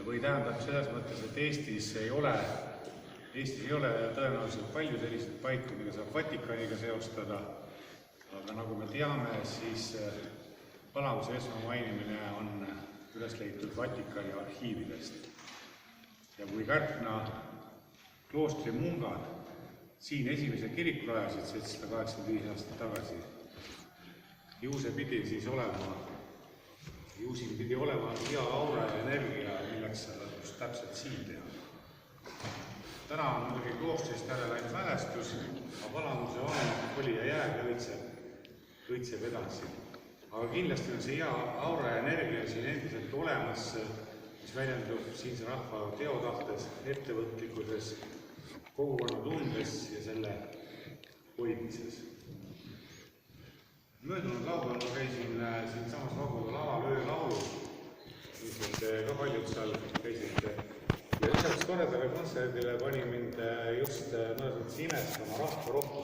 või tähendab selles mõttes, et Eestis ei ole tõenäoliselt palju selliseid paiku, mida saab Vatikaniga seostada, aga nagu me teame, siis Palamuse esmamainimine on üles leitud Vatikani arhiividest. Ja kui Kärkna kloostri mungad siin esimese kiriku rajasid 785 aastat tagasi, ju siin pidi olema hea aura ja energia, milleks seda just täpselt siin teha. Täna on muidugi kloostrist järele ainult mälestus, aga Palamuse oli ja jääb ja õitseb edasi. Aga kindlasti on see hea aura ja energia siin endiselt olemas, mis väljendub siinse rahva teotahtes, ettevõtlikkuses, kogukonna tundes ja selle hoidmises. Möödunud laupäeval ma käisin siinsamas Vaguda laval öölaulu, ilmselt ka paljud seal käisite. Ja lisaks toredale kontserdile pani mind just mõnes mõttes imestama rahvarohkus.